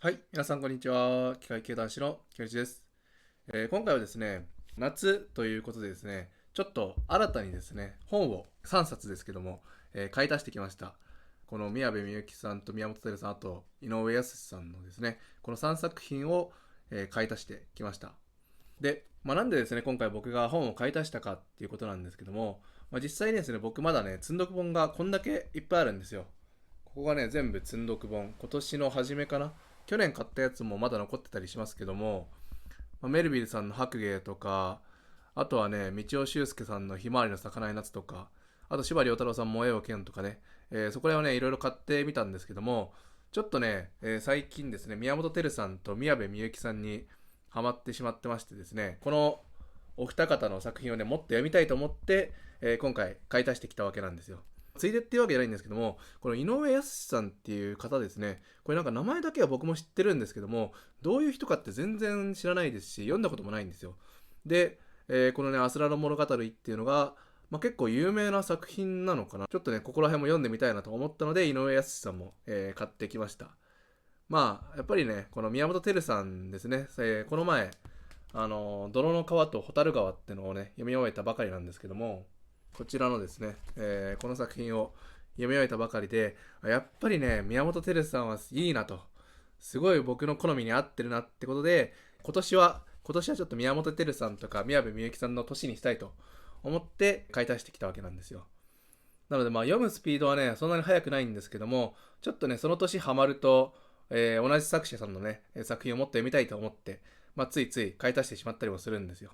はい、皆さんこんにちは。機械系男子の木内です。今回はですね、夏ということでですね、ちょっと新たにですね、本を3冊ですけども、買い足してきました。この宮部みゆきさんと宮本照さん、あと井上康さんのですね、この3作品を、買い足してきました。で、なんでですね、今回僕が本を買い足したかっていうことなんですけども、実際にですね、僕まだね、積んどく本がこんだけいっぱいあるんですよ。ここがね、全部積んどく本。今年の初めかな。去年買ったやつもまだ残ってたりしますけども、メルビルさんの白芸とか、あとはね、道尾修介さんのひまわりの咲かない夏とか、あと柴良太郎さん燃えよ剣とかね、そこら辺はね、いろいろ買ってみたんですけども、ちょっとね、最近ですね、宮本照さんと宮部みゆきさんにハマってしまってましてですね、このお二方の作品をね、もっと読みたいと思って、今回買い足してきたわけなんですよ。ついでっていうわけじゃないんですけども、この井上康さんっていう方ですね、これなんか名前だけは僕も知ってるんですけども、どういう人かって全然知らないですし、読んだこともないんですよ。で、このね、アスラの物語っていうのが、結構有名な作品なのかな。ちょっとね、ここら辺も読んでみたいなと思ったので、井上康さんも、買ってきました。やっぱりね、この宮本照さんですね、この前、泥の川と蛍川ってのをね、読み終えたばかりなんですけども、こちらのですね、この作品を読み終えたばかりで、やっぱりね、宮本照さんはいいなと、すごい僕の好みに合ってるなってことで、今年はちょっと宮本照さんとか宮部みゆきさんの年にしたいと思って買い足してきたわけなんですよ。なので読むスピードはね、そんなに速くないんですけども、ちょっとね、その年ハマると、同じ作者さんのね、作品をもっと読みたいと思って、ついつい買い足してしまったりもするんですよ。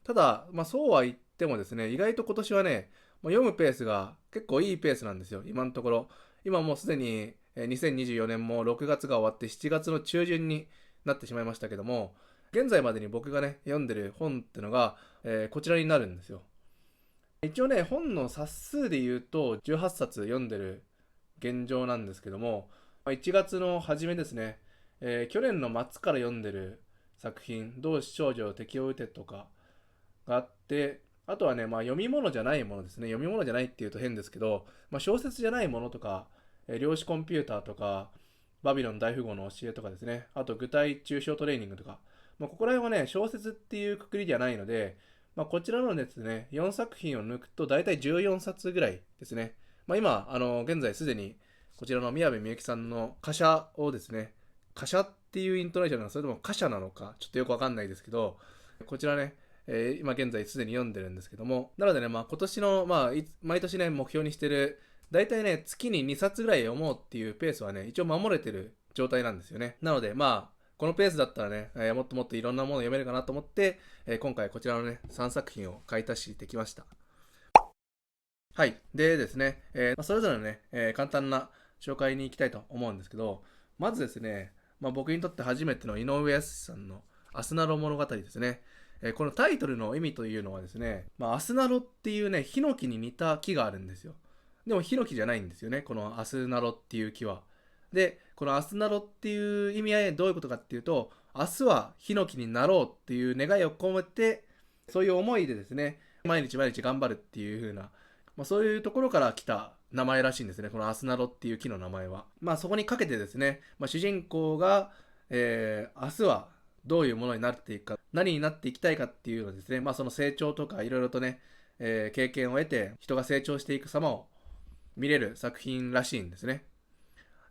ただ、そうは言ってもですね、意外と今年はね、読むペースが結構いいペースなんですよ、今のところ。今もうすでに2024年も6月が終わって7月の中旬になってしまいましたけども、現在までに僕がね、読んでる本ってのが、こちらになるんですよ。一応ね、本の冊数で言うと18冊読んでる現状なんですけども、1月の初めですね、去年の末から読んでる作品、同志少女を敵を撃てとかがあって、あとはね、読み物じゃないものですね。読み物じゃないっていうと変ですけど、小説じゃないものとか、量子コンピューターとか、バビロン大富豪の教えとかですね、あと具体抽象トレーニングとか、ここら辺はね、小説っていうくくりではないので、こちらのですね、4作品を抜くと大体14冊ぐらいですね。今、現在すでにこちらの宮部みゆきさんの貨車をですね、貨車っていうイントネーションなのか、それとも貨車なのか、ちょっとよくわかんないですけど、こちらね、今現在すでに読んでるんですけども、なのでね、今年の、毎年ね、目標にしてる、大体ね、月に2冊ぐらい読もうっていうペースはね、一応守れてる状態なんですよね。なので、このペースだったらね、もっともっといろんなものを読めるかなと思って、今回こちらのね、3作品を買い足してきました。はい。でですね、それぞれのね、簡単な紹介に行きたいと思うんですけど、まずですね、僕にとって初めての井上康さんのアスナロ物語ですね。このタイトルの意味というのはですね、アスナロっていうね、ヒノキに似た木があるんですよ。でもヒノキじゃないんですよね、このアスナロっていう木は。で、このアスナロっていう意味合いどういうことかっていうと、明日はヒノキになろうっていう願いを込めて、そういう思いでですね、毎日毎日頑張るっていう風な、そういうところから来た名前らしいんですね。このアスナロっていう木の名前は。そこにかけてですね、主人公が、明日はどういうものになっていくか、何になっていきたいかっていうのですね、その成長とかいろいろとね、経験を得て人が成長していく様を見れる作品らしいんですね。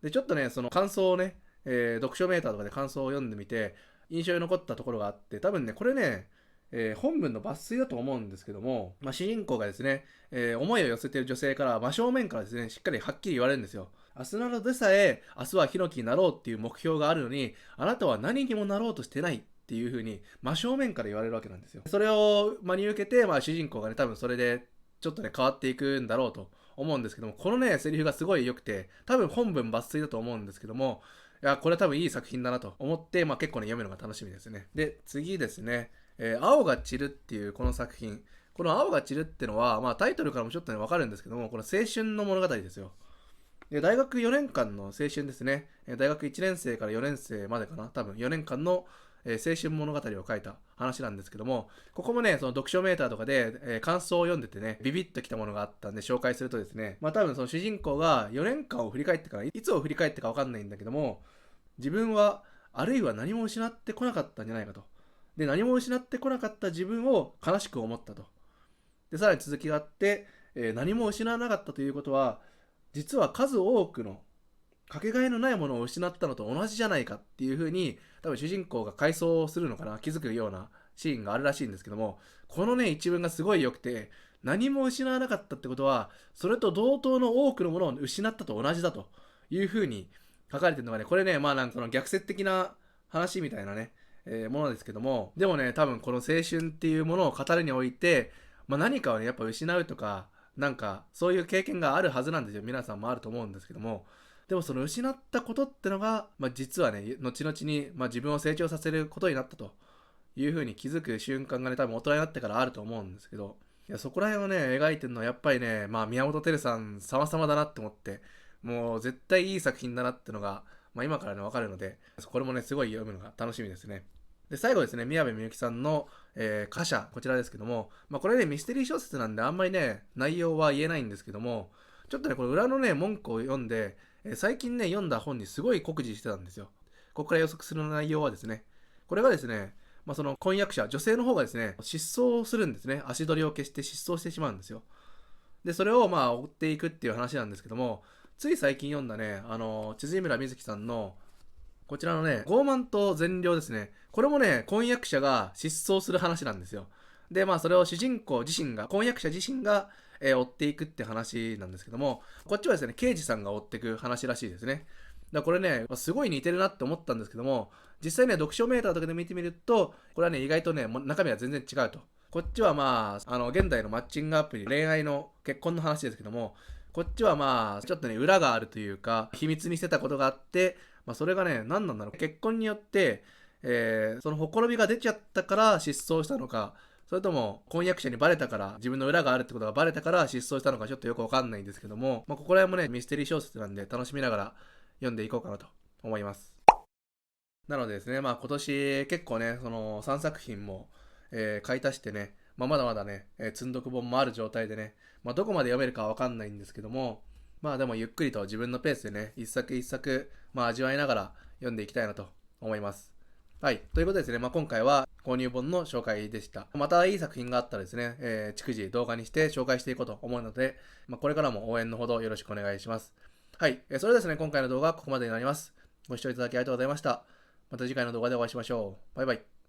で、ちょっとね、その感想をね、読書メーターとかで感想を読んでみて、印象に残ったところがあって、多分ね、これね、本文の抜粋だと思うんですけども、主人公がですね、思いを寄せている女性から真正面からですね、しっかりはっきり言われるんですよ。明日なのでさえ、明日はヒノキになろうっていう目標があるのに、あなたは何にもなろうとしてないっていう風に真正面から言われるわけなんですよ。それを真に受けて、主人公がね、多分それでちょっとね、変わっていくんだろうと思うんですけども、このね、セリフがすごい良くて、多分本文抜粋だと思うんですけども、いや、これは多分いい作品だなと思って、結構ね、読むのが楽しみですね。で、次ですね、青が散るっていうこの作品。この青が散るってのは、タイトルからもちょっとね、わかるんですけども、この青春の物語ですよ。で、大学4年間の青春ですね。大学1年生から4年生までかな。多分4年間の青春物語を書いた話なんですけども、ここもね、その読書メーターとかで、感想を読んでてね、ビビッときたものがあったんで紹介するとですね、多分その主人公が4年間を振り返ってから、いつを振り返ってかわかんないんだけども、自分はあるいは何も失ってこなかったんじゃないかと。で、何も失ってこなかった自分を悲しく思ったと。で、さらに続きがあって、何も失わなかったということは、実は数多くのかけがえのないものを失ったのと同じじゃないかっていうふうに、多分主人公が回想するのかな、気づくようなシーンがあるらしいんですけども、このね、一文がすごい良くて、何も失わなかったってことは、それと同等の多くのものを失ったと同じだというふうに書かれてるのがね、これね、まあなんかその逆説的な話みたいなね、ものですけども、でもね、多分この青春っていうものを語るにおいて、まあ、何かをね、やっぱ失うとか、なんかそういう経験があるはずなんですよ。皆さんもあると思うんですけども、でもその失ったことってのが、まあ、実はね、後々に、まあ、自分を成長させることになったというふうに気づく瞬間がね、多分大人になってからあると思うんですけど、いや、そこら辺をね、描いてるのはやっぱりね、まあ、宮本照さん様々だなって思って、もう絶対いい作品だなってのが、まあ、今からね、わかるので、これもね、すごい読むのが楽しみですね。で、最後ですね、宮部みゆきさんの、貨車、こちらですけども、まあ、これね、ミステリー小説なんであんまりね、内容は言えないんですけども、ちょっとね、これ裏のね、文句を読んで、最近ね、読んだ本にすごい酷似してたんですよ。ここから予測する内容はですね、これがですね、まあ、その婚約者、女性の方がですね、失踪するんですね。足取りを消して失踪してしまうんですよ。で、それをまあ追っていくっていう話なんですけども、つい最近読んだね、辻村瑞希さんの、こちらのね、傲慢と善良ですね。これもね、婚約者が失踪する話なんですよ。で、まあそれを主人公自身が、婚約者自身が、追っていくって話なんですけども、こっちはですね、刑事さんが追っていく話らしいですね。だからこれね、すごい似てるなって思ったんですけども、実際ね、読書メーターとかで見てみると、これはね、意外とね、中身は全然違うと。こっちはまあ、現代のマッチングアプリ、恋愛の結婚の話ですけども、こっちはまあ、ちょっとね、裏があるというか、秘密にしてたことがあって、まあ、それがね、何なんだろう。結婚によって、そのほころびが出ちゃったから失踪したのか、それとも婚約者にバレたから自分の裏があるってことがバレたから失踪したのかちょっとよくわかんないんですけども、まあ、ここら辺もねミステリー小説なんで楽しみながら読んでいこうかなと思います。なのでですね、まあ今年結構ね、その3作品も、買い足してね、まあ、まだまだね、積んどく本もある状態でね、まあ、どこまで読めるかわかんないんですけども、まあでもゆっくりと自分のペースでね、一作一作、まあ味わいながら読んでいきたいなと思います。はい。ということでですね、まあ、今回は購入本の紹介でした。またいい作品があったらですね、逐次動画にして紹介していこうと思うので、まあ、これからも応援のほどよろしくお願いします。はい。それではですね、今回の動画はここまでになります。ご視聴いただきありがとうございました。また次回の動画でお会いしましょう。バイバイ。